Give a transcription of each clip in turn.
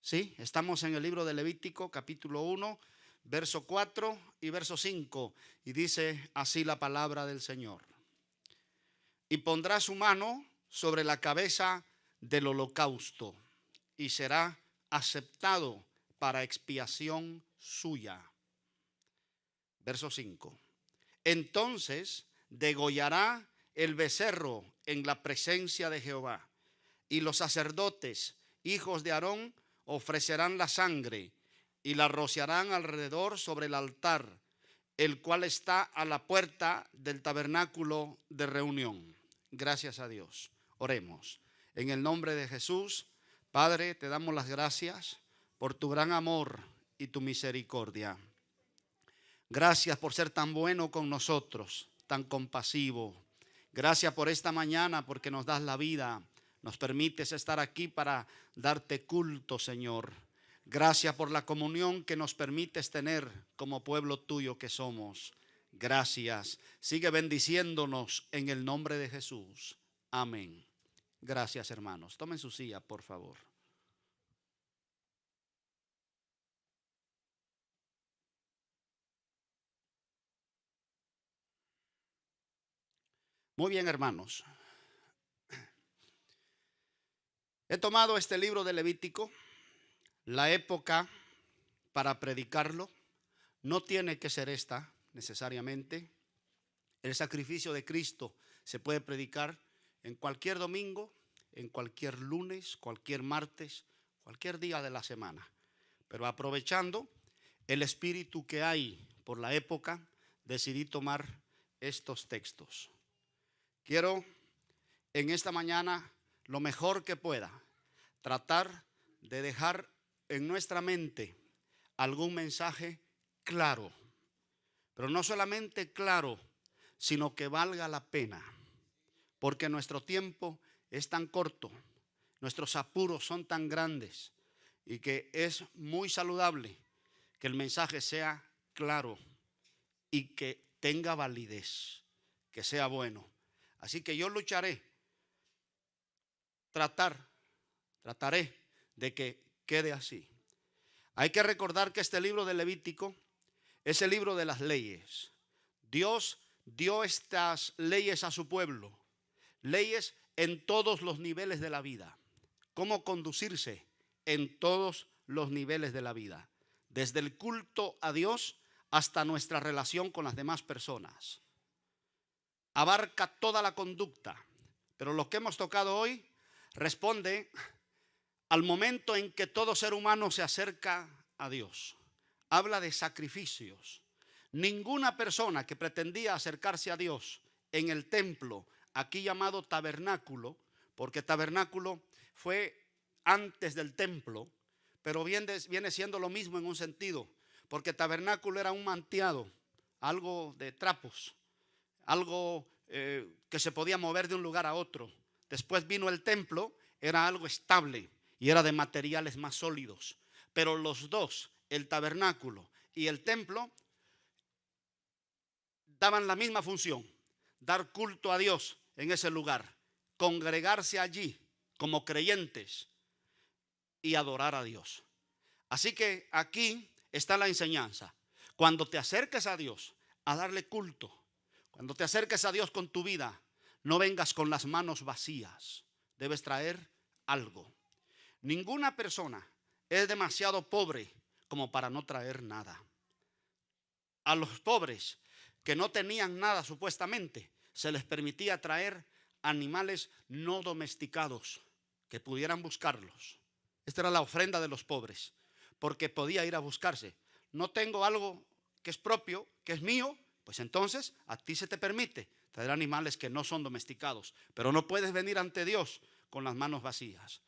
Sí, estamos en el libro de Levítico, capítulo 1, verso 4 y verso 5. Y dice así la palabra del Señor. Y pondrá su mano sobre la cabeza del holocausto y será aceptado para expiación suya. Verso 5. Entonces degollará el becerro en la presencia de Jehová, y los sacerdotes, hijos de Aarón, ofrecerán la sangre y la rociarán alrededor sobre el altar, el cual está a la puerta del tabernáculo de reunión. Gracias a Dios. Oremos. En el nombre de Jesús, Padre, te damos las gracias por tu gran amor y tu misericordia. Gracias por ser tan bueno con nosotros, tan compasivo. Gracias por esta mañana, porque nos das la vida. Nos permites estar aquí para darte culto, Señor. Gracias por la comunión que nos permites tener como pueblo tuyo que somos. Gracias. Sigue bendiciéndonos en el nombre de Jesús. Amén. Gracias, hermanos. Tomen su silla, por favor. Muy bien, hermanos. He tomado este libro de Levítico. La época para predicarlo no tiene que ser esta necesariamente. El sacrificio de Cristo se puede predicar en cualquier domingo, en cualquier lunes, cualquier martes, cualquier día de la semana. Pero aprovechando el espíritu que hay por la época, decidí tomar estos textos. Quiero en esta mañana, lo mejor que pueda, tratar de dejar en nuestra mente algún mensaje claro, pero no solamente claro, sino que valga la pena, porque nuestro tiempo es tan corto, nuestros apuros son tan grandes, y que es muy saludable que el mensaje sea claro y que tenga validez, que sea bueno. Así que yo lucharé, trataré de que quede así. Hay que recordar que este libro de Levítico es el libro de las leyes. Dios dio estas leyes a su pueblo, leyes en todos los niveles de la vida, cómo conducirse en todos los niveles de la vida, desde el culto a Dios hasta nuestra relación con las demás personas. Abarca toda la conducta, pero lo que hemos tocado hoy responde al momento en que todo ser humano se acerca a Dios. Habla de sacrificios. Ninguna persona que pretendía acercarse a Dios en el templo, aquí llamado tabernáculo, porque tabernáculo fue antes del templo, pero viene siendo lo mismo en un sentido, porque tabernáculo era un manteado, algo de trapos, algo que se podía mover de un lugar a otro. Después vino el templo, era algo estable y era de materiales más sólidos. Pero los dos, el tabernáculo y el templo, daban la misma función: dar culto a Dios en ese lugar, congregarse allí como creyentes y adorar a Dios. Así que aquí está la enseñanza. Cuando te acerques a Dios a darle culto, cuando te acerques a Dios con tu vida, no vengas con las manos vacías. Debes traer algo. Ninguna persona es demasiado pobre como para no traer nada. A los pobres que no tenían nada supuestamente, se les permitía traer animales no domesticados que pudieran buscarlos. Esta era la ofrenda de los pobres, porque podía ir a buscarse. No tengo algo que es propio, que es mío, pues entonces a ti se te permite traer animales que no son domesticados, pero no puedes venir ante Dios con las manos vacías.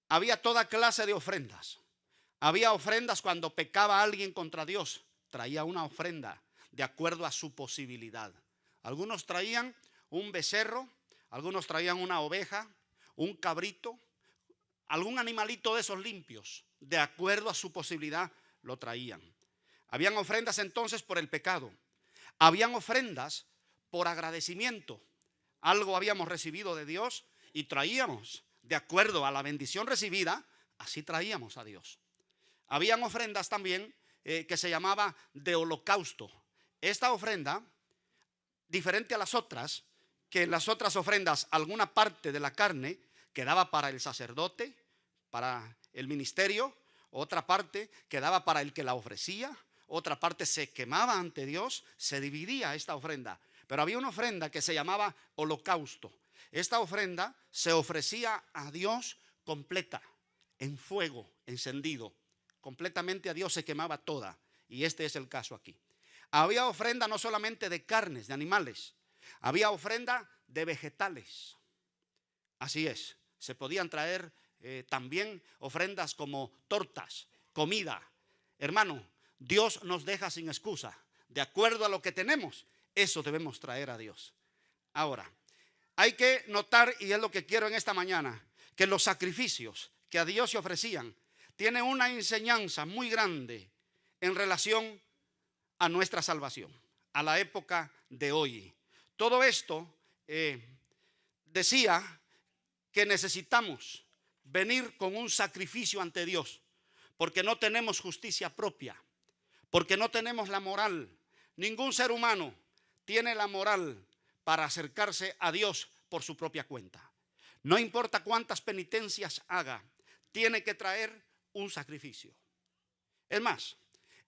Había toda clase de ofrendas. Había ofrendas cuando pecaba alguien contra Dios, traía una ofrenda de acuerdo a su posibilidad. Algunos traían un becerro, algunos traían una oveja, un cabrito, algún animalito de esos limpios, de acuerdo a su posibilidad lo traían. Habían ofrendas entonces por el pecado. Habían ofrendas por agradecimiento. Algo habíamos recibido de Dios y traíamos, de acuerdo a la bendición recibida, Así traíamos a Dios. Habían ofrendas también que se llamaba de holocausto. Esta ofrenda, diferente a las otras, que en las otras ofrendas alguna parte de la carne quedaba para el sacerdote, para el ministerio, otra parte quedaba para el que la ofrecía, otra parte se quemaba ante Dios, se dividía esta ofrenda. Pero había una ofrenda que se llamaba holocausto. Esta ofrenda se ofrecía a Dios completa, en fuego encendido. Completamente a Dios se quemaba toda. Y este es el caso aquí. Había ofrenda no solamente de carnes, de animales. Había ofrenda de vegetales. Así es. Se podían traer también ofrendas como tortas, comida. Hermano, Dios nos deja sin excusa. De acuerdo a lo que tenemos, eso debemos traer a Dios. Ahora, hay que notar, y es lo que quiero en esta mañana, que los sacrificios que a Dios se ofrecían tienen una enseñanza muy grande en relación a nuestra salvación, a la época de hoy. Todo esto decía que necesitamos venir con un sacrificio ante Dios, porque no tenemos justicia propia, porque no tenemos la moral. Ningún ser humano tiene la moral para acercarse a Dios por su propia cuenta. No importa cuántas penitencias haga, tiene que traer un sacrificio. Es más,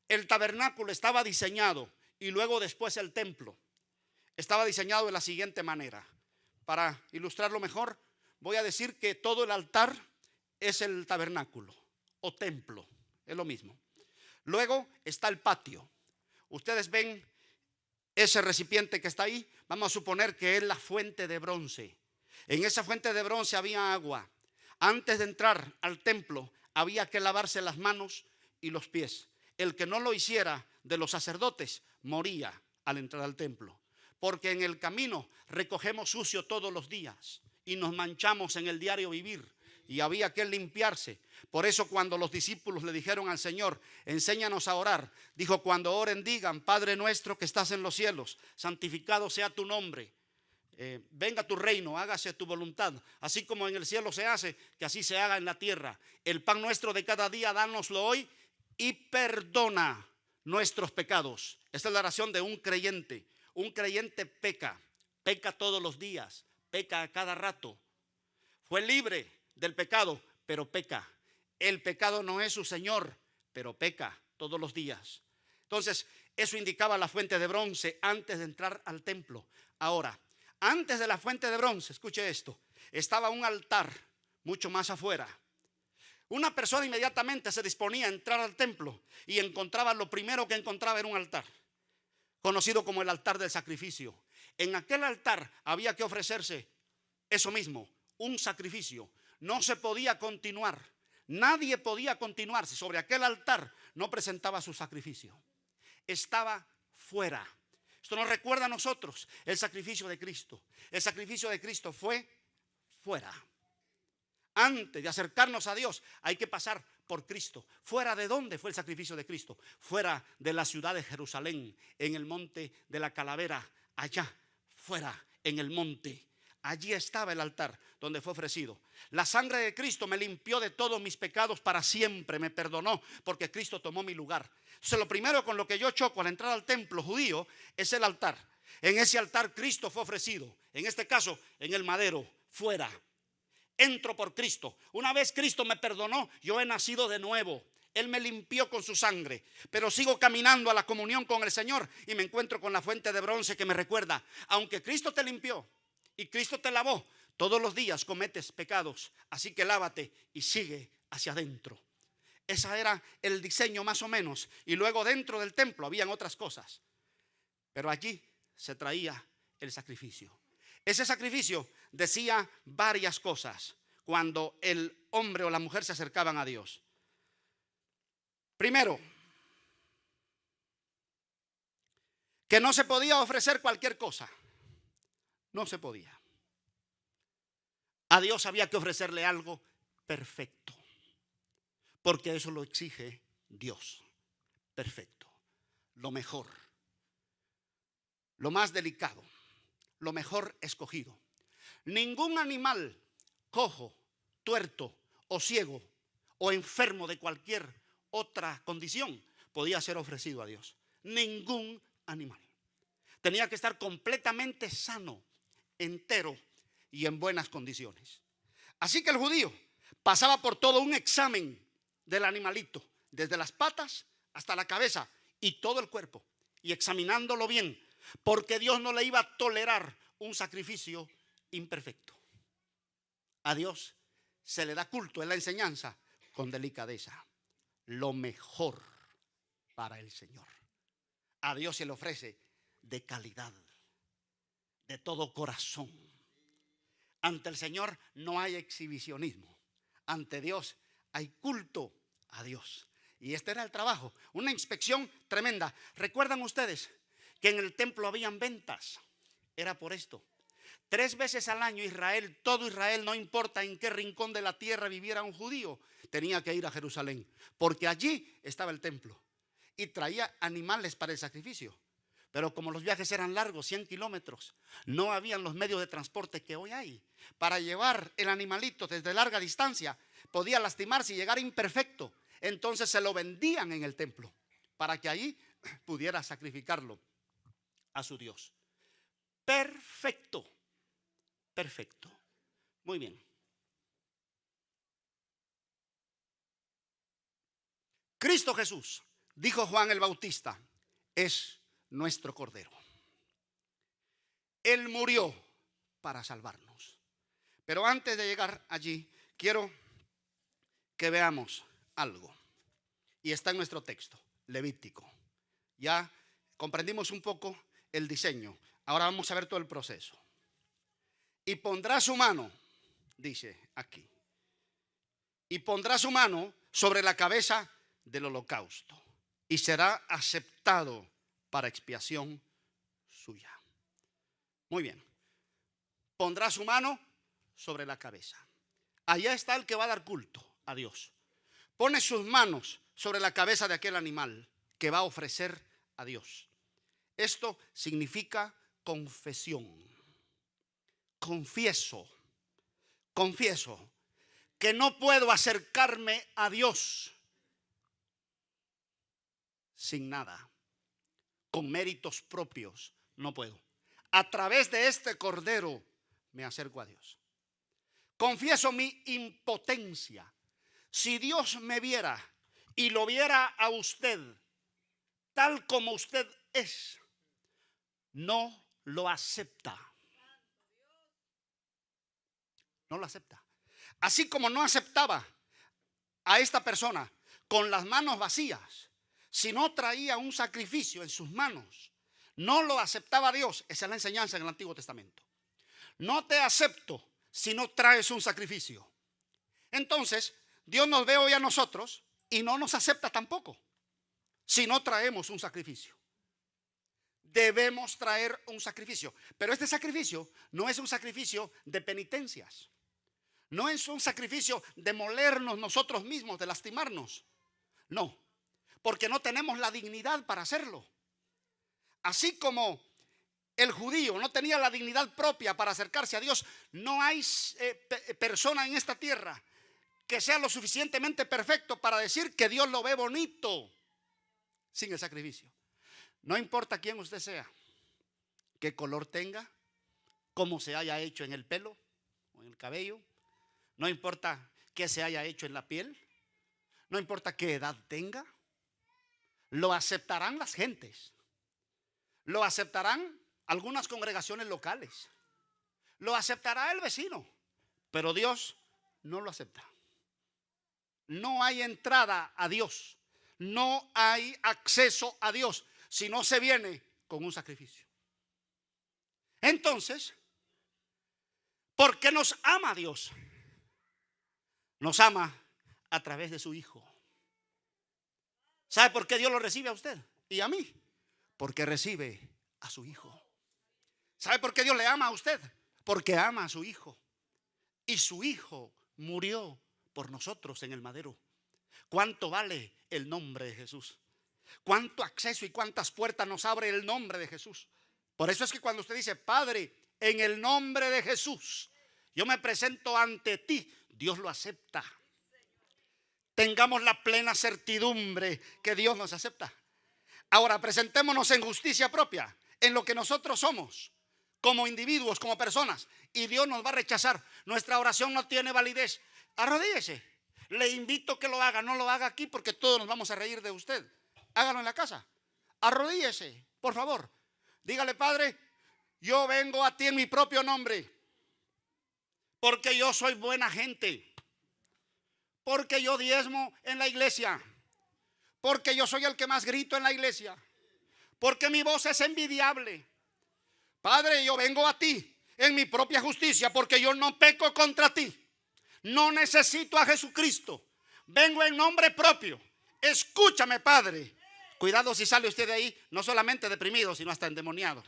el tabernáculo estaba diseñado, y luego después el templo estaba diseñado de la siguiente manera. Para ilustrarlo mejor, voy a decir que todo el altar es el tabernáculo o templo, es lo mismo. Luego está el patio. Ustedes ven ese recipiente que está ahí, vamos a suponer que es la fuente de bronce. En esa fuente de bronce había agua. Antes de entrar al templo había que lavarse las manos y los pies. El que no lo hiciera de los sacerdotes moría al entrar al templo, porque en el camino recogemos sucio todos los días y nos manchamos en el diario vivir, y había que limpiarse. Por eso cuando los discípulos le dijeron al Señor, enséñanos a orar, dijo: cuando oren digan: Padre nuestro que estás en los cielos, santificado sea tu nombre, venga tu reino, hágase tu voluntad, así como en el cielo se hace, que así se haga en la tierra. El pan nuestro de cada día dánoslo hoy, y perdona nuestros pecados. Esta es la oración de un creyente. Un creyente peca todos los días, peca a cada rato. Fue libre del pecado, pero peca. El pecado no es su señor, pero peca todos los días. Entonces, eso indicaba la fuente de bronce antes de entrar al templo. Ahora, antes de la fuente de bronce, escuche esto, estaba un altar mucho más afuera. Una persona inmediatamente se disponía a entrar al templo y encontraba, lo primero que encontraba era un altar, conocido como el altar del sacrificio. En aquel altar había que ofrecerse eso mismo, un sacrificio. No se podía continuar, nadie podía continuar si sobre aquel altar no presentaba su sacrificio. Estaba fuera. Esto nos recuerda a nosotros el sacrificio de Cristo. El sacrificio de Cristo fue fuera. Antes de acercarnos a Dios hay que pasar por Cristo. ¿Fuera de dónde fue el sacrificio de Cristo? Fuera de la ciudad de Jerusalén, en el monte de la Calavera, allá fuera en el monte. Allí estaba el altar donde fue ofrecido. La sangre de Cristo me limpió de todos mis pecados para siempre, me perdonó, porque Cristo tomó mi lugar. Entonces, lo primero con lo que yo choco al entrar al templo judío es el altar. En ese altar Cristo fue ofrecido, en este caso en el madero, fuera. Entro por Cristo. Una vez Cristo me perdonó, yo he nacido de nuevo. Él me limpió con su sangre, pero sigo caminando a la comunión con el Señor y me encuentro con la fuente de bronce que me recuerda: aunque Cristo te limpió y Cristo te lavó, todos los días cometes pecados, así que lávate y sigue hacia adentro. Ese era el diseño más o menos. Y luego dentro del templo habían otras cosas, pero allí se traía el sacrificio. Ese sacrificio decía varias cosas cuando el hombre o la mujer se acercaban a Dios. Primero, que no se podía ofrecer cualquier cosa. No se podía. A Dios había que ofrecerle algo perfecto, porque eso lo exige Dios. Perfecto, lo mejor, lo más delicado, lo mejor escogido. Ningún animal cojo, tuerto o ciego o enfermo de cualquier otra condición podía ser ofrecido a Dios. Ningún animal. Tenía que estar completamente sano, entero y en buenas condiciones. Así que el judío pasaba por todo un examen del animalito, desde las patas hasta la cabeza y todo el cuerpo, y examinándolo bien, porque Dios no le iba a tolerar un sacrificio imperfecto. A Dios se le da culto en la enseñanza con delicadeza, lo mejor para el Señor. A Dios se le ofrece de calidad, de todo corazón. Ante el Señor no hay exhibicionismo. Ante Dios hay culto a Dios. Y este era el trabajo, una inspección tremenda. ¿Recuerdan ustedes que en el templo habían ventas? Era por esto. 3 veces al año Israel, todo Israel, no importa en qué rincón de la tierra viviera un judío, tenía que ir a Jerusalén, porque allí estaba el templo y traía animales para el sacrificio. Pero como los viajes eran largos, 100 kilómetros, no habían los medios de transporte que hoy hay. Para llevar el animalito desde larga distancia, podía lastimarse y llegar imperfecto. Entonces se lo vendían en el templo para que allí pudiera sacrificarlo a su Dios. Perfecto, perfecto. Muy bien. Cristo Jesús, dijo Juan el Bautista, es nuestro Cordero. Él murió para salvarnos. Pero antes de llegar allí, quiero que veamos algo. Y está en nuestro texto, Levítico. Ya comprendimos un poco el diseño. Ahora vamos a ver todo el proceso. Y pondrá su mano, dice aquí, y pondrá su mano sobre la cabeza del holocausto y será aceptado para expiación suya. Muy bien. Pondrá su mano sobre la cabeza. Allá está el que va a dar culto a Dios. Pone sus manos sobre la cabeza de aquel animal que va a ofrecer a Dios. Esto significa confesión. Confieso que no puedo acercarme a Dios sin nada, con méritos propios, no puedo. A través de este cordero me acerco a Dios. Confieso mi impotencia. Si Dios me viera y lo viera a usted tal como usted es, no lo acepta. No lo acepta. Así como no aceptaba a esta persona con las manos vacías, si no traía un sacrificio en sus manos, no lo aceptaba Dios. Esa es la enseñanza en el Antiguo Testamento. No te acepto si no traes un sacrificio. Entonces, Dios nos ve hoy a nosotros y no nos acepta tampoco si no traemos un sacrificio. Debemos traer un sacrificio. Pero este sacrificio no es un sacrificio de penitencias. No es un sacrificio de molernos nosotros mismos, de lastimarnos. No, porque no tenemos la dignidad para hacerlo. Así como el judío no tenía la dignidad propia para acercarse a Dios, no hay persona en esta tierra que sea lo suficientemente perfecto para decir que Dios lo ve bonito sin el sacrificio. No importa quién usted sea, qué color tenga, cómo se haya hecho en el pelo o en el cabello, no importa qué se haya hecho en la piel, no importa qué edad tenga, lo aceptarán las gentes, lo aceptarán algunas congregaciones locales, lo aceptará el vecino, pero Dios no lo acepta. No hay entrada a Dios, no hay acceso a Dios si no se viene con un sacrificio. Entonces, ¿por qué nos ama Dios? Nos ama a través de su Hijo. ¿Sabe por qué Dios lo recibe a usted y a mí? Porque recibe a su Hijo. ¿Sabe por qué Dios le ama a usted? Porque ama a su Hijo. Y su Hijo murió por nosotros en el madero. ¿Cuánto vale el nombre de Jesús? ¿Cuánto acceso y cuántas puertas nos abre el nombre de Jesús? Por eso es que cuando usted dice: Padre, en el nombre de Jesús, yo me presento ante ti, Dios lo acepta. tengamos la plena certidumbre que Dios nos acepta. Ahora presentémonos en justicia propia, en lo que nosotros somos, como individuos, como personas, y Dios nos va a rechazar. Nuestra oración no tiene validez. Arrodíllese. Le invito a que lo haga. No lo haga aquí porque todos nos vamos a reír de usted. Hágalo en la casa. Arrodíllese, por favor. Dígale: Padre, yo vengo a ti en mi propio nombre, porque yo soy buena gente, porque yo diezmo en la iglesia, porque yo soy el que más grito en la iglesia, porque mi voz es envidiable. Padre, yo vengo a ti en mi propia justicia, porque yo no peco contra ti. No necesito a Jesucristo. Vengo en nombre propio. Escúchame, Padre. Cuidado si sale usted de ahí no solamente deprimido, sino hasta endemoniado.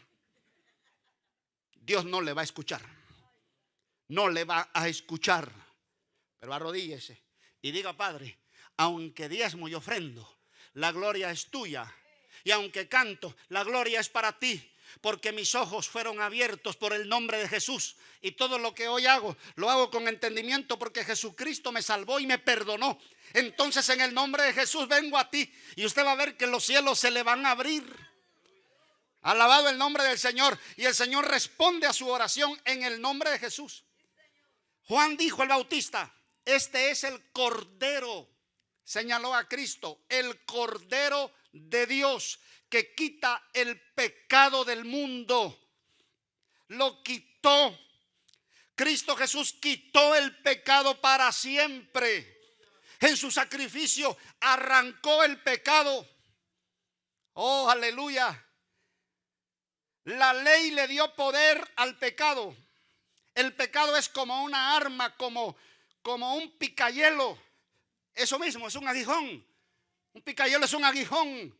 Dios no le va a escuchar. No le va a escuchar. Pero arrodíllese y diga: Padre, aunque diezmo y ofrendo, la gloria es tuya. Y aunque canto, la gloria es para ti. Porque mis ojos fueron abiertos por el nombre de Jesús. Y todo lo que hoy hago, lo hago con entendimiento, porque Jesucristo me salvó y me perdonó. Entonces en el nombre de Jesús vengo a ti. Y usted va a ver que los cielos se le van a abrir. Alabado el nombre del Señor. Y el Señor responde a su oración en el nombre de Jesús. Juan dijo, el Bautista: este es el Cordero. Señaló a Cristo, el Cordero de Dios, que quita el pecado del mundo. Lo quitó. Cristo Jesús quitó el pecado para siempre. En su sacrificio arrancó el pecado. Oh, aleluya. La ley le dio poder al pecado. El pecado es como una arma, como un picayelo. Eso mismo, es un aguijón. Un picayelo es un aguijón,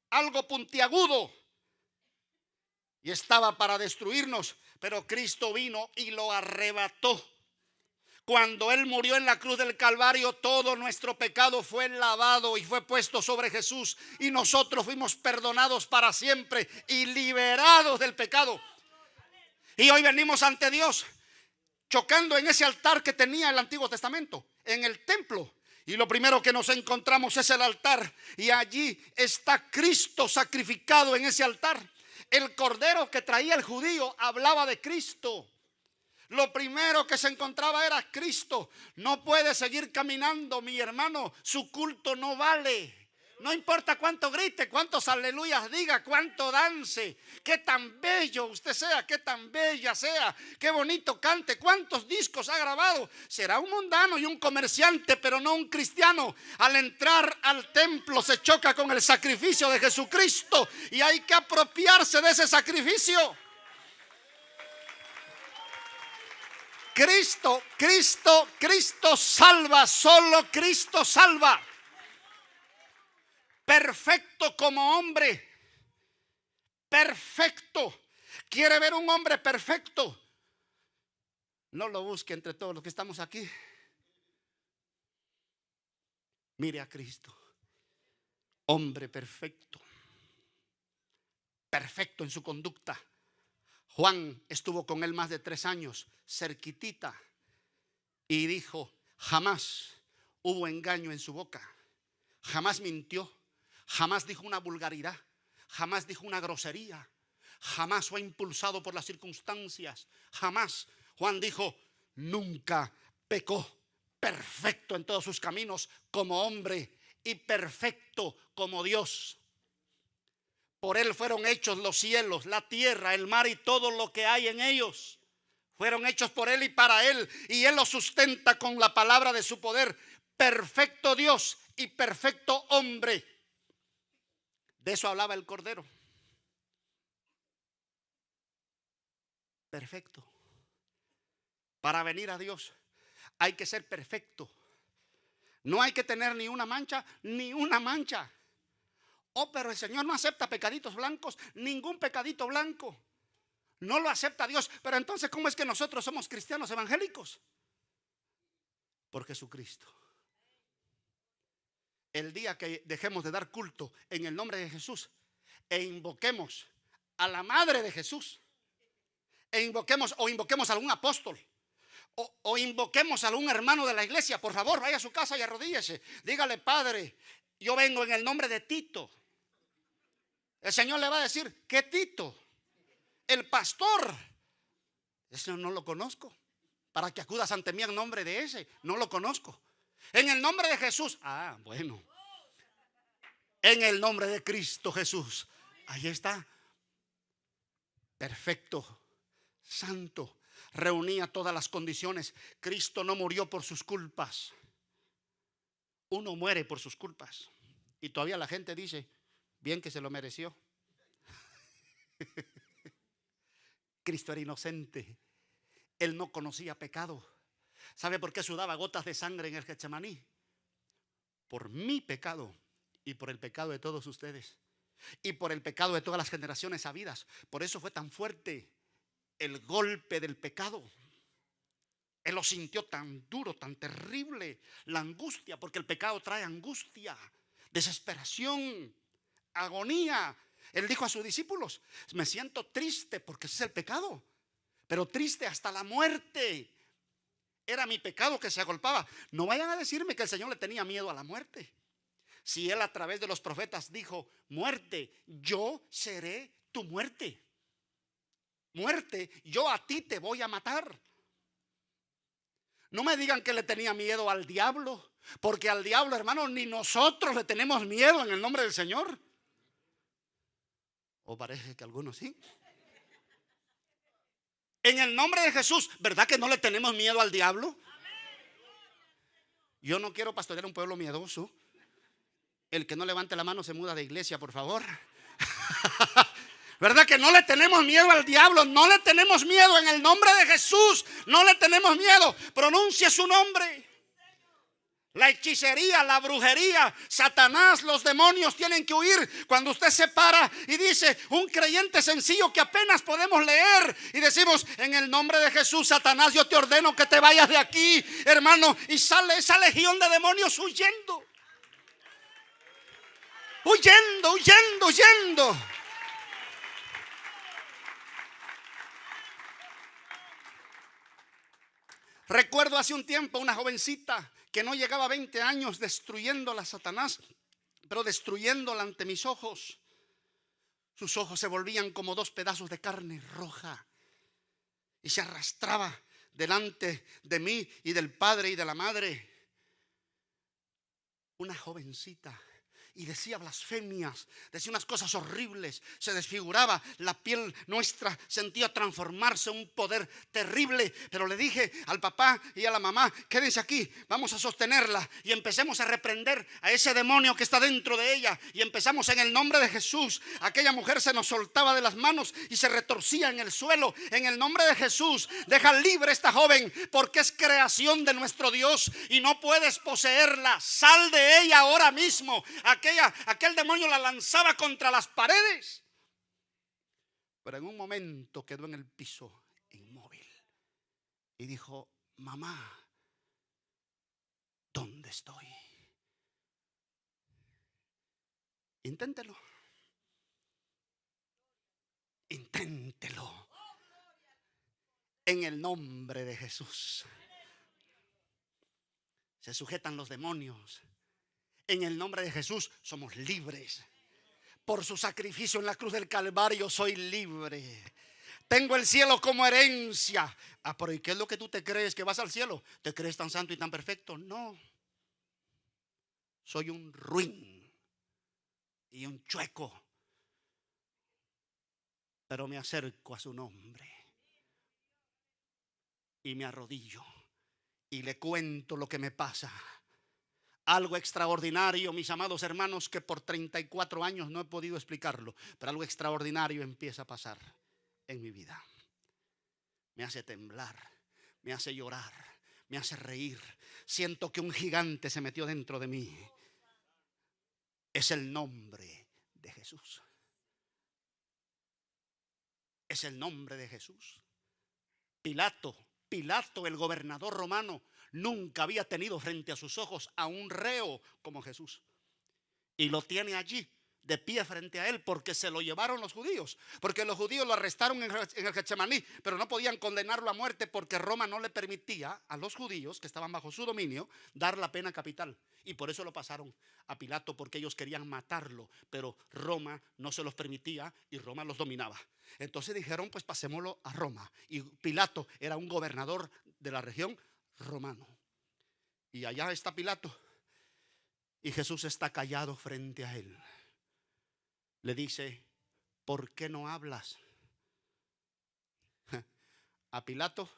algo puntiagudo, y estaba para destruirnos, pero Cristo vino y lo arrebató. Cuando Él murió en la cruz del Calvario, todo nuestro pecado fue lavado y fue puesto sobre Jesús, y nosotros fuimos perdonados para siempre y liberados del pecado. Y hoy venimos ante Dios chocando en ese altar que tenía el Antiguo Testamento, en el templo. Y lo primero que nos encontramos es el altar, y allí está Cristo sacrificado en ese altar. El cordero que traía el judío hablaba de Cristo. Lo primero que se encontraba era Cristo. No puede seguir caminando, mi hermano. Su culto no vale. No importa cuánto grite, cuántos aleluyas diga, cuánto dance, qué tan bello usted sea, qué tan bella sea, qué bonito cante, cuántos discos ha grabado. Será un mundano y un comerciante, pero no un cristiano. Al entrar al templo se choca con el sacrificio de Jesucristo, y hay que apropiarse de ese sacrificio. Cristo salva, solo Cristo salva. Perfecto como hombre. Perfecto. ¿Quiere ver un hombre perfecto? No lo busque entre todos los que estamos aquí. Mire a Cristo. Hombre perfecto. Perfecto en su conducta. Juan estuvo con él más de 3 años, cerquitita, y dijo: jamás hubo engaño en su boca. Jamás mintió. Jamás dijo una vulgaridad, jamás dijo una grosería, jamás fue impulsado por las circunstancias, jamás. Juan dijo: nunca pecó. Perfecto en todos sus caminos como hombre y perfecto como Dios. Por Él fueron hechos los cielos, la tierra, el mar y todo lo que hay en ellos. Fueron hechos por Él y para Él, y Él los sustenta con la palabra de su poder. Perfecto Dios y perfecto hombre. De eso hablaba el Cordero. Perfecto. Para venir a Dios hay que ser perfecto. No hay que tener ni una mancha, ni una mancha. Oh, pero el Señor no acepta pecaditos blancos, ningún pecadito blanco. No lo acepta Dios. Pero entonces, ¿cómo es que nosotros somos cristianos evangélicos? Por Jesucristo. El día que dejemos de dar culto en el nombre de Jesús e invoquemos a la madre de Jesús, invoquemos a algún apóstol, O invoquemos a algún hermano de la iglesia. Por favor, vaya a su casa y arrodíllese. Dígale: Padre, yo vengo en el nombre de Tito. El Señor le va a decir: ¿qué Tito? El pastor. Ese no lo conozco. Para que acudas ante mí en nombre de ese. No lo conozco. En el nombre de Jesús. Ah, bueno. En el nombre de Cristo Jesús. Ahí está. Perfecto. Santo. Reunía todas las condiciones. Cristo no murió por sus culpas. Uno muere por sus culpas. Y todavía la gente dice: bien que se lo mereció. Cristo era inocente. Él no conocía pecado. ¿Sabe por qué sudaba gotas de sangre en el Getsemaní? Por mi pecado y por el pecado de todos ustedes. Y por el pecado de todas las generaciones habidas. Por eso fue tan fuerte el golpe del pecado. Él lo sintió tan duro, tan terrible. La angustia, porque el pecado trae angustia, desesperación, agonía. Él dijo a sus discípulos: me siento triste porque ese es el pecado, pero triste hasta la muerte. Era mi pecado que se agolpaba. No vayan a decirme que el Señor le tenía miedo a la muerte. Si Él a través de los profetas dijo: muerte, yo seré tu muerte. Muerte, yo a ti te voy a matar. No me digan que le tenía miedo al diablo, porque al diablo, hermano, ni nosotros le tenemos miedo en el nombre del Señor. O parece que algunos sí. En el nombre de Jesús, ¿verdad que no le tenemos miedo al diablo? Yo no quiero pastorear un pueblo miedoso. El que no levante la mano se muda de iglesia, por favor. ¿Verdad que no le tenemos miedo al diablo? No le tenemos miedo en el nombre de Jesús. No le tenemos miedo. Pronuncie su nombre. La hechicería, la brujería, Satanás, los demonios tienen que huir. Cuando usted se para y dice, un creyente sencillo que apenas podemos leer, y decimos: en el nombre de Jesús, Satanás, yo te ordeno que te vayas de aquí, hermano. Y sale esa legión de demonios huyendo. Huyendo, huyendo, huyendo. Recuerdo hace un tiempo una jovencita que no llegaba a 20 años, destruyéndola a Satanás, pero destruyéndola ante mis ojos. Sus ojos se volvían como dos pedazos de carne roja y se arrastraba delante de mí y del padre y de la madre. Una jovencita. Y decía blasfemias, decía unas cosas horribles, se desfiguraba, la piel nuestra sentía transformarse, un poder terrible. Pero le dije al papá y a la mamá: quédense aquí, vamos a sostenerla y empecemos a reprender a ese demonio que está dentro de ella. Y empezamos en el nombre de Jesús. Aquella mujer se nos soltaba de las manos y se retorcía en el suelo. En el nombre de Jesús, deja libre a esta joven, porque es creación de nuestro Dios y no puedes poseerla. Sal de ella ahora mismo. Aquel demonio la lanzaba contra las paredes, pero en un momento quedó en el piso inmóvil y dijo: mamá, ¿dónde estoy? Inténtelo. Inténtelo. En el nombre de Jesús se sujetan los demonios. En el nombre de Jesús somos libres. Por su sacrificio en la cruz del Calvario soy libre. Tengo el cielo como herencia. Ah, pero ¿y qué es lo que tú te crees? ¿Que vas al cielo? ¿Te crees tan santo y tan perfecto? No. Soy un ruin y un chueco, pero me acerco a su nombre y me arrodillo y le cuento lo que me pasa. Algo extraordinario, mis amados hermanos, que por 34 años no he podido explicarlo, pero algo extraordinario empieza a pasar en mi vida. Me hace temblar, me hace llorar, me hace reír. Siento que un gigante se metió dentro de mí. Es el nombre de Jesús. Es el nombre de Jesús. Pilato, el gobernador romano, nunca había tenido frente a sus ojos a un reo como Jesús. Y lo tiene allí de pie frente a él, porque se lo llevaron los judíos, porque los judíos lo arrestaron en el Getsemaní, pero no podían condenarlo a muerte porque Roma no le permitía a los judíos que estaban bajo su dominio dar la pena capital, y por eso lo pasaron a Pilato, porque ellos querían matarlo, pero Roma no se los permitía y Roma los dominaba. Entonces dijeron, pues pasémoslo a Roma, y Pilato era un gobernador de la región romano, y allá está Pilato, y Jesús está callado frente a él. Le dice, ¿por qué no hablas? A Pilato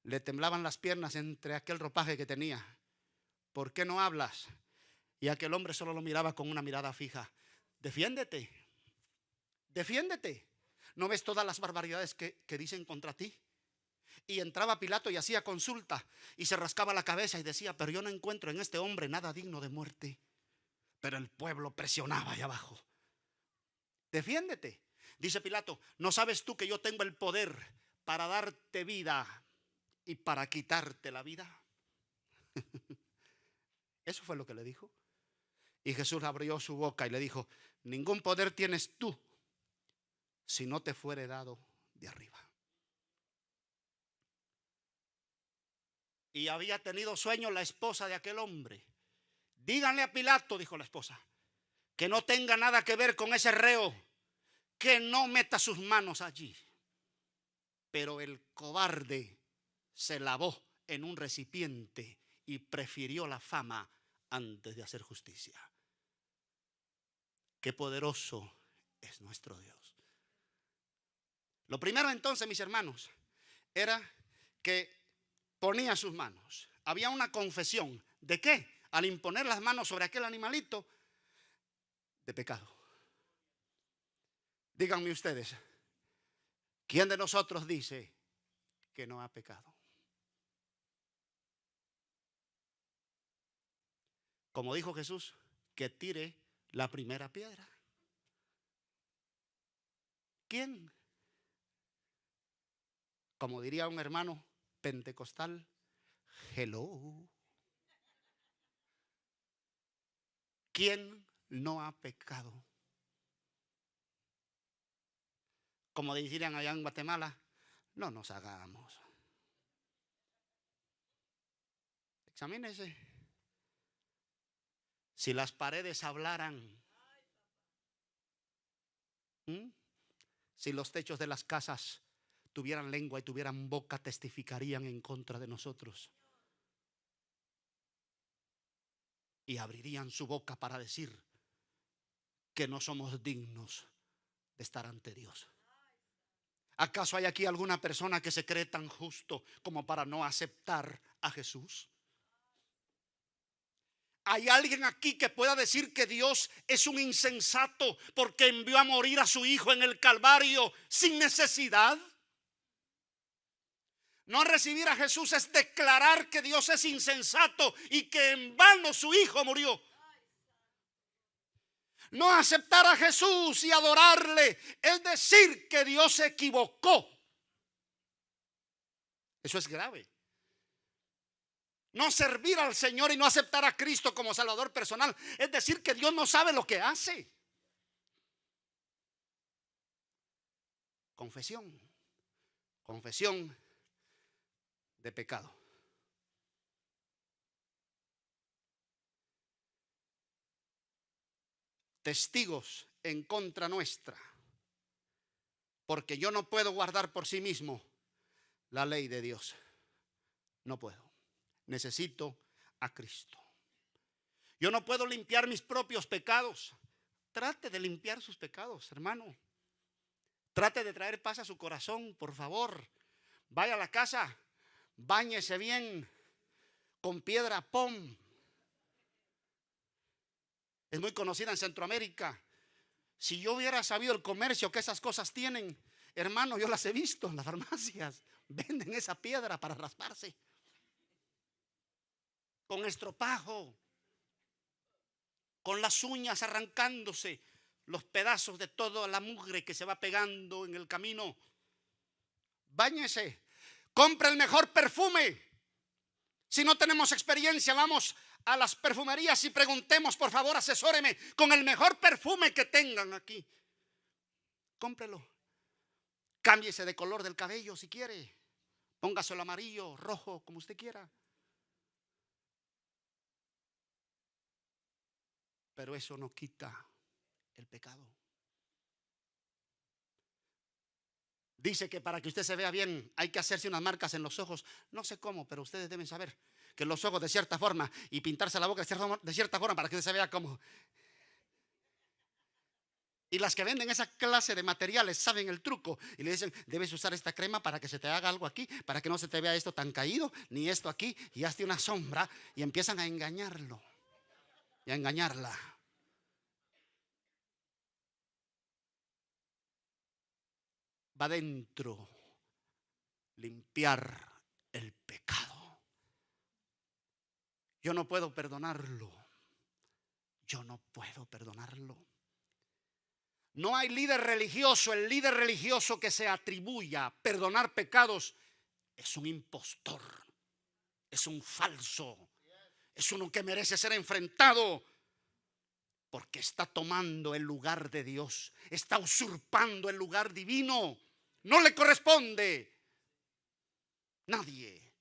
le temblaban las piernas entre aquel ropaje que tenía. ¿Por qué no hablas? Y aquel hombre solo lo miraba con una mirada fija. Defiéndete, defiéndete. ¿No ves todas las barbaridades que dicen contra ti? Y entraba Pilato y hacía consulta y se rascaba la cabeza y decía, pero yo no encuentro en este hombre nada digno de muerte. Pero el pueblo presionaba allá abajo. Defiéndete. Dice Pilato, ¿no sabes tú que yo tengo el poder para darte vida y para quitarte la vida? Eso fue lo que le dijo. Y Jesús abrió su boca y le dijo, ningún poder tienes tú si no te fuere dado de arriba. Y había tenido sueño la esposa de aquel hombre. Díganle a Pilato, dijo la esposa, que no tenga nada que ver con ese reo, que no meta sus manos allí. Pero el cobarde se lavó en un recipiente y prefirió la fama antes de hacer justicia. Qué poderoso es nuestro Dios. Lo primero entonces, mis hermanos, era que ponía sus manos. Había una confesión. ¿De qué? Al imponer las manos sobre aquel animalito, de pecado. Díganme ustedes, ¿quién de nosotros dice que no ha pecado? Como dijo Jesús, que tire la primera piedra. ¿Quién? Como diría un hermano pentecostal, hello. ¿Quién no ha pecado? Como dirían allá en Guatemala, no nos hagamos. Examínese. Si las paredes hablaran, si los techos de las casas tuvieran lengua y tuvieran boca, testificarían en contra de nosotros. Y abrirían su boca para decir que no somos dignos de estar ante Dios. ¿Acaso hay aquí alguna persona que se cree tan justo como para no aceptar a Jesús? ¿Hay alguien aquí que pueda decir que Dios es un insensato porque envió a morir a su hijo en el Calvario sin necesidad? No recibir a Jesús es declarar que Dios es insensato y que en vano su hijo murió. No aceptar a Jesús y adorarle es decir que Dios se equivocó. Eso es grave. No servir al Señor y no aceptar a Cristo como Salvador personal es decir que Dios no sabe lo que hace. Confesión. Confesión de pecado. Testigos en contra nuestra, porque yo no puedo guardar por sí mismo la ley de Dios. No puedo. Necesito a Cristo. Yo no puedo limpiar mis propios pecados. Trate de limpiar sus pecados, hermano. Trate de traer paz a su corazón, por favor. Vaya a la casa, báñese bien con piedra pom. Es muy conocida en Centroamérica. Si yo hubiera sabido el comercio que esas cosas tienen, hermano, yo las he visto en las farmacias. Venden esa piedra para rasparse. Con estropajo, con las uñas arrancándose los pedazos de toda la mugre que se va pegando en el camino. Báñese, compre el mejor perfume, Si no tenemos experiencia, vamos a las perfumerías y preguntemos, por favor, asesóreme con el mejor perfume que tengan aquí. Cómprelo. Cámbiese de color del cabello si quiere. Póngaselo amarillo, rojo, como usted quiera. Pero eso no quita el pecado. Dice que para que usted se vea bien hay que hacerse unas marcas en los ojos. No sé cómo, pero ustedes deben saber que los ojos de cierta forma y pintarse la boca de cierta forma para que usted se vea como. Y las que venden esa clase de materiales saben el truco y le dicen, debes usar esta crema para que se te haga algo aquí, para que no se te vea esto tan caído, ni esto aquí, y hazte una sombra, y empiezan a engañarlo y a engañarla. Va adentro limpiar el pecado. Yo no puedo perdonarlo. Yo no puedo perdonarlo. No hay líder religioso. El líder religioso que se atribuya perdonar pecados es un impostor, es un falso, es uno que merece ser enfrentado, porque está tomando el lugar de Dios, está usurpando el lugar divino. No le corresponde. Nadie.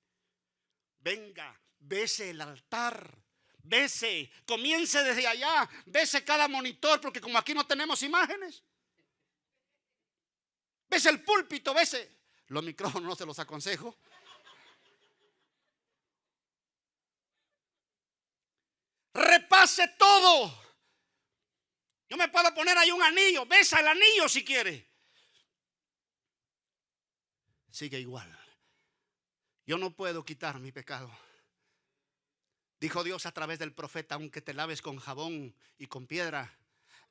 Venga, bese el altar. Bese, comience desde allá, bese cada monitor, porque como aquí no tenemos imágenes. Bese el púlpito, bese. Los micrófonos no se los aconsejo. Repase todo. Yo me puedo poner ahí un anillo, besa el anillo si quiere. Sigue igual. Yo no puedo quitar mi pecado. Dijo Dios a través del profeta, aunque te laves con jabón y con piedra,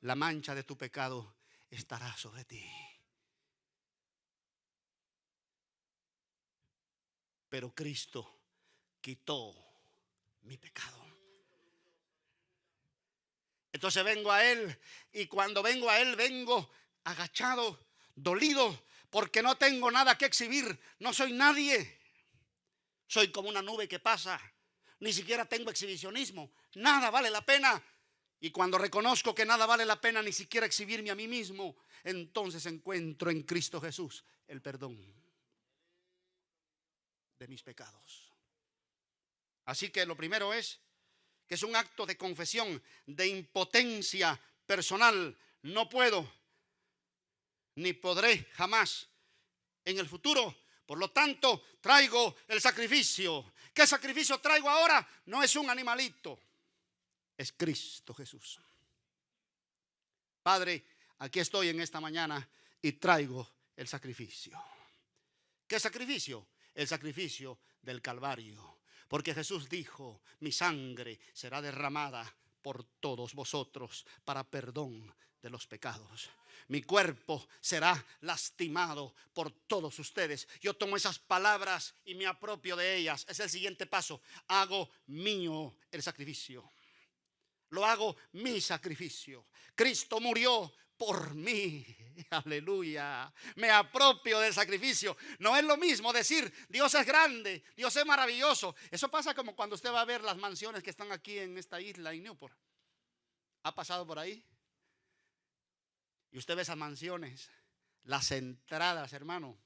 la mancha de tu pecado estará sobre ti. Pero Cristo quitó mi pecado. Entonces vengo a Él, y cuando vengo a Él vengo agachado, dolido, porque no tengo nada que exhibir. No soy nadie. Soy como una nube que pasa. Ni siquiera tengo exhibicionismo. Nada vale la pena. Y cuando reconozco que nada vale la pena ni siquiera exhibirme a mí mismo, entonces encuentro en Cristo Jesús el perdón de mis pecados. Así que lo primero es que es un acto de confesión, de impotencia personal. No puedo, ni podré jamás en el futuro. Por lo tanto, traigo el sacrificio. ¿Qué sacrificio traigo ahora? No es un animalito, es Cristo Jesús. Padre, aquí estoy en esta mañana y traigo el sacrificio. ¿Qué sacrificio? El sacrificio del Calvario. Porque Jesús dijo, mi sangre será derramada por todos vosotros para perdón de los pecados. Mi cuerpo será lastimado por todos ustedes. Yo tomo esas palabras y me apropio de ellas. Es el siguiente paso. Hago mío el sacrificio. Lo hago mi sacrificio. Cristo murió por mí. Aleluya. Me apropio del sacrificio. No es lo mismo decir Dios es grande, Dios es maravilloso. Eso pasa como cuando usted va a ver las mansiones que están aquí en esta isla en Newport. ¿Ha pasado por ahí? Y usted ve esas mansiones, las entradas, hermano,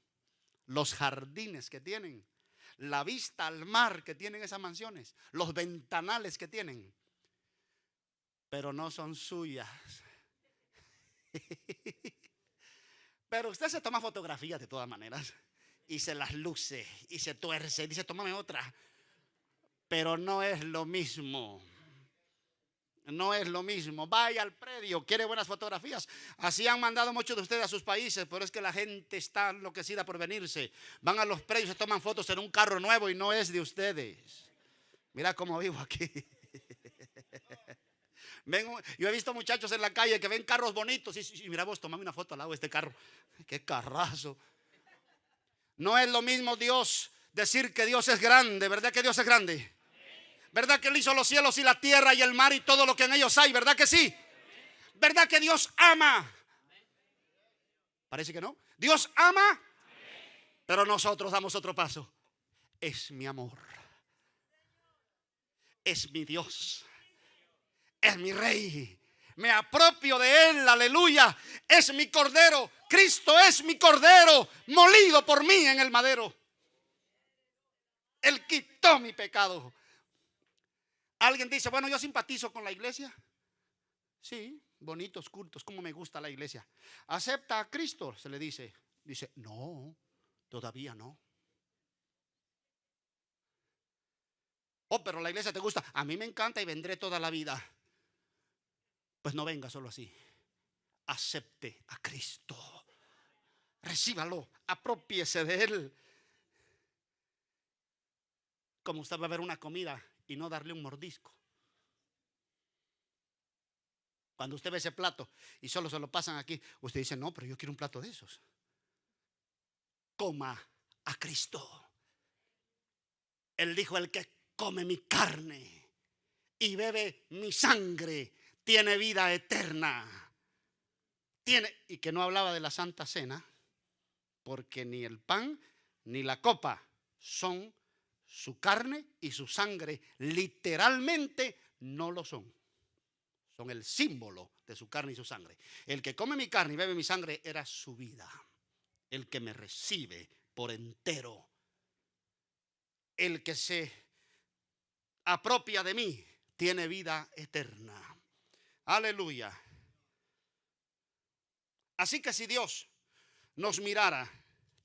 los jardines que tienen, la vista al mar que tienen esas mansiones, los ventanales que tienen, pero no son suyas. Pero usted se toma fotografías de todas maneras y se las luce y se tuerce y dice, tómame otra. Pero no es lo mismo. No es lo mismo. Vaya al predio, quiere buenas fotografías. Así han mandado muchos de ustedes a sus países, pero es que la gente está enloquecida por venirse. Van a los predios, se toman fotos en un carro nuevo y no es de ustedes. Mira cómo vivo aquí. Yo he visto muchachos en la calle que ven carros bonitos y mira vos, tomame una foto al lado de este carro. Qué carrazo. No es lo mismo Dios decir que Dios es grande. ¿Verdad que Dios es grande? ¿Verdad que Él hizo los cielos y la tierra y el mar y todo lo que en ellos hay? ¿Verdad que sí? ¿Verdad que Dios ama? Parece que no. Dios ama, pero nosotros damos otro paso. Es mi amor. es mi Dios, es mi Rey. Me apropio de Él, aleluya. Es mi Cordero. Cristo es mi Cordero, molido por mí en el madero. Él quitó mi pecado. Alguien dice, bueno, yo simpatizo con la iglesia. Sí, bonitos cultos, como me gusta la iglesia. ¿Acepta a Cristo? Se le dice. Dice, no, todavía no. Oh, pero la iglesia te gusta. A mí me encanta y vendré toda la vida. Pues no venga solo así. Acepte a Cristo. Recíbalo, apropiese de Él. Como usted va a ver una comida y no darle un mordisco. Cuando usted ve ese plato y solo se lo pasan aquí, usted dice, no, pero yo quiero un plato de esos. Coma a Cristo. Él dijo, el que come mi carne y bebe mi sangre tiene vida eterna. Y que no hablaba de la Santa Cena, porque ni el pan ni la copa son su carne y su sangre. Literalmente no lo son. Son el símbolo de su carne y su sangre. El que come mi carne y bebe mi sangre era su vida. El que me recibe por entero. El que se apropia de mí tiene vida eterna. Aleluya. Así que si Dios nos mirara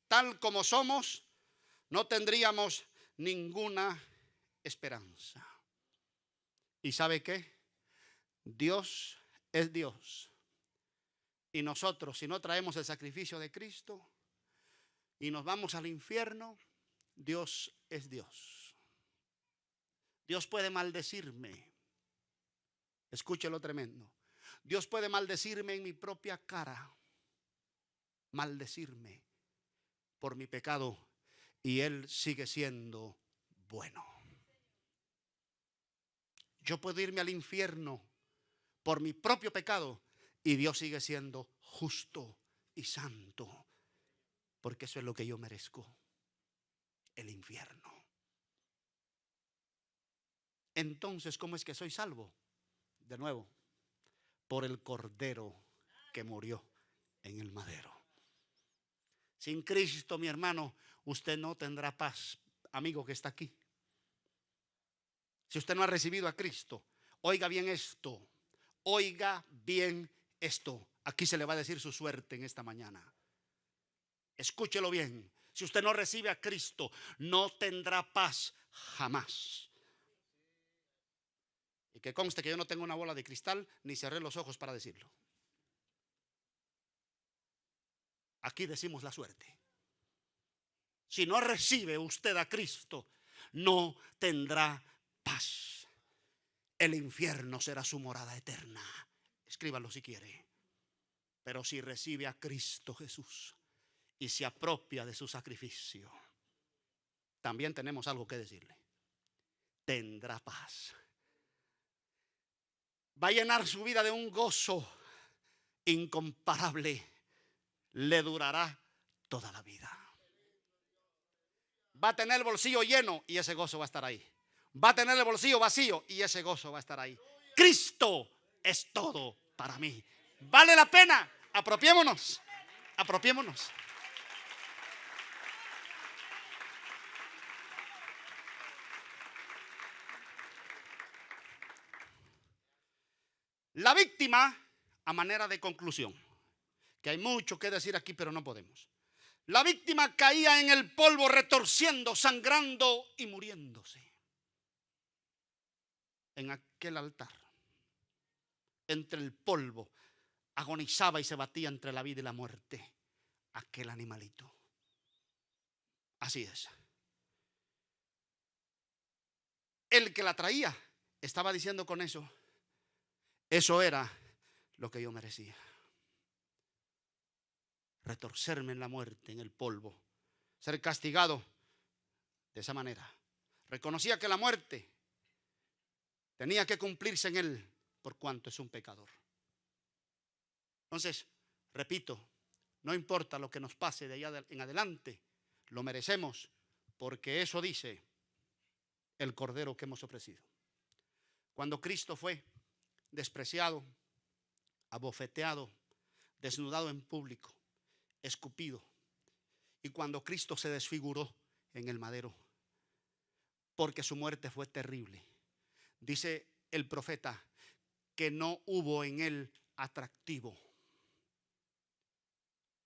tal como somos, no tendríamos ninguna esperanza. ¿Y sabe qué? Dios es Dios. Y nosotros, si no traemos el sacrificio de Cristo y nos vamos al infierno, Dios es Dios. Dios puede maldecirme. Escuche lo tremendo. Dios puede maldecirme en mi propia cara. Maldecirme por mi pecado. Y Él sigue siendo bueno. Yo puedo irme al infierno por mi propio pecado y Dios sigue siendo justo y santo, porque eso es lo que yo merezco, el infierno. Entonces, ¿cómo es que soy salvo? De nuevo, por el Cordero que murió en el madero. Sin Cristo, mi hermano, usted no tendrá paz, amigo que está aquí. Si usted no ha recibido a Cristo, oiga bien esto. Oiga bien esto. Aquí se le va a decir su suerte en esta mañana. Escúchelo bien. Si usted no recibe a Cristo, no tendrá paz jamás. Y que conste que yo no tengo una bola de cristal ni cerré los ojos para decirlo. Aquí decimos la suerte. Si no recibe usted a Cristo, no tendrá paz. El infierno será su morada eterna. Escríbalo si quiere. Pero si recibe a Cristo Jesús y se apropia de su sacrificio, también tenemos algo que decirle. Tendrá paz. Va a llenar su vida de un gozo incomparable. Le durará toda la vida. Va a tener el bolsillo lleno y ese gozo va a estar ahí. Va a tener el bolsillo vacío y ese gozo va a estar ahí. Cristo es todo para mí. Vale la pena. Apropiémonos. Apropiémonos. La víctima, a manera de conclusión, que hay mucho que decir aquí, pero no podemos. La víctima caía en el polvo retorciendo, sangrando y muriéndose. En aquel altar, entre el polvo, agonizaba y se batía entre la vida y la muerte aquel animalito. Así es. El que la traía estaba diciendo con eso, eso era lo que yo merecía. Retorcerme en la muerte, en el polvo, ser castigado de esa manera. Reconocía que la muerte tenía que cumplirse en él por cuanto es un pecador. Entonces, repito, no importa lo que nos pase de allá en adelante, lo merecemos porque eso dice el Cordero que hemos ofrecido. Cuando Cristo fue despreciado, abofeteado, desnudado en público, escupido, y cuando Cristo se desfiguró en el madero, porque su muerte fue terrible, dice el profeta que no hubo en él atractivo.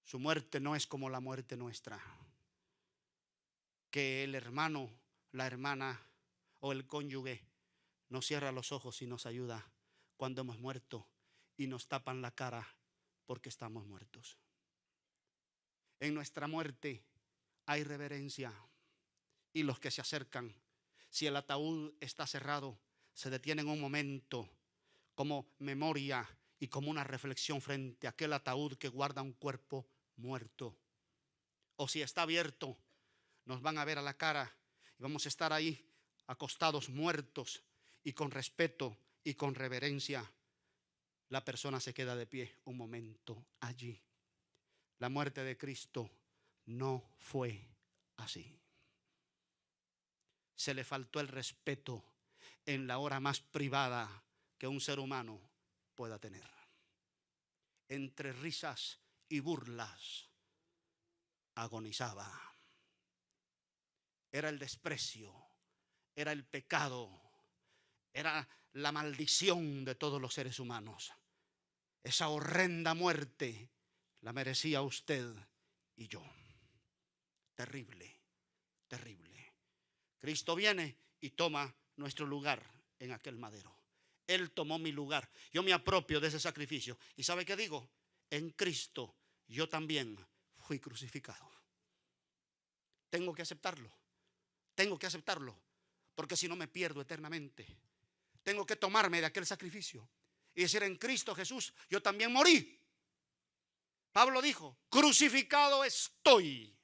Su muerte no es como la muerte nuestra, que el hermano, la hermana o el cónyuge nos cierra los ojos y nos ayuda cuando hemos muerto y nos tapan la cara porque estamos muertos. En nuestra muerte hay reverencia, y los que se acercan, si el ataúd está cerrado, se detienen un momento como memoria y como una reflexión frente a aquel ataúd que guarda un cuerpo muerto. O si está abierto, nos van a ver a la cara y vamos a estar ahí acostados muertos, y con respeto y con reverencia la persona se queda de pie un momento allí. La muerte de Cristo no fue así. Se le faltó el respeto en la hora más privada que un ser humano pueda tener. Entre risas y burlas agonizaba. Era el desprecio, era el pecado, era la maldición de todos los seres humanos. Esa horrenda muerte la merecía usted y yo. Terrible, terrible. Cristo viene y toma nuestro lugar en aquel madero. Él tomó mi lugar. Yo me apropio de ese sacrificio. ¿Y sabe qué digo? En Cristo yo también fui crucificado. Tengo que aceptarlo. Tengo que aceptarlo, porque si no me pierdo eternamente. Tengo que tomarme de aquel sacrificio y decir: en Cristo Jesús yo también morí. Pablo dijo: crucificado estoy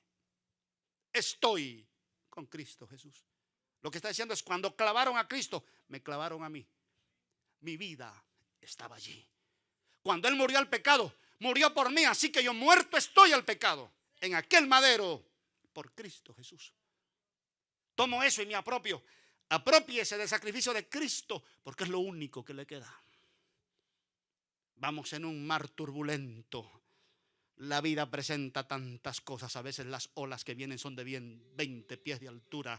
con Cristo Jesús. Lo que está diciendo es: cuando clavaron a Cristo, me clavaron a mí. Mi vida estaba allí. Cuando Él murió al pecado, murió por mí, así que yo muerto estoy al pecado en aquel madero por Cristo Jesús. Tomo eso y me apropio. Apropiese del sacrificio de Cristo, porque es lo único que le queda. Vamos en un mar turbulento. La vida presenta tantas cosas. A veces las olas que vienen son de 20 pies de altura.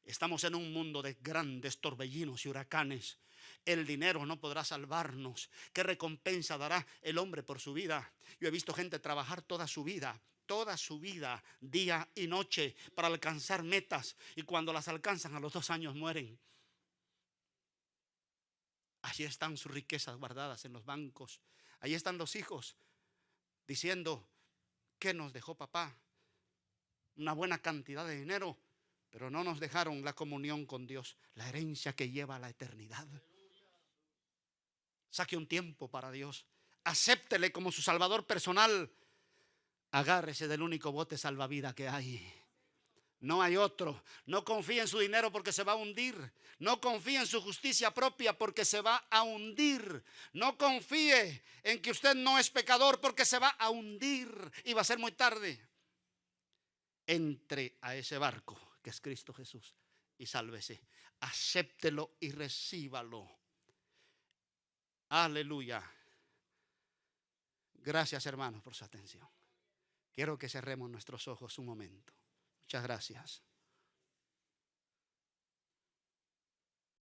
Estamos en un mundo de grandes torbellinos y huracanes. El dinero no podrá salvarnos. ¿Qué recompensa dará el hombre por su vida? Yo he visto gente trabajar toda su vida, día y noche, para alcanzar metas, y cuando las alcanzan a los 2 años mueren. Allí están sus riquezas guardadas en los bancos. Allí están los hijos diciendo: ¿qué nos dejó papá? Una buena cantidad de dinero, pero no nos dejaron la comunión con Dios, la herencia que lleva a la eternidad. Saque un tiempo para Dios. Acéptele como su salvador personal. Agárrese del único bote salvavidas que hay. No hay otro. No confíe en su dinero porque se va a hundir. No confíe en su justicia propia porque se va a hundir. No confíe en que usted no es pecador porque se va a hundir y va a ser muy tarde. Entre a ese barco que es Cristo Jesús y sálvese. Acéptelo y recíbalo. Aleluya. Gracias, hermanos, por su atención. Quiero que cerremos nuestros ojos un momento. Muchas gracias.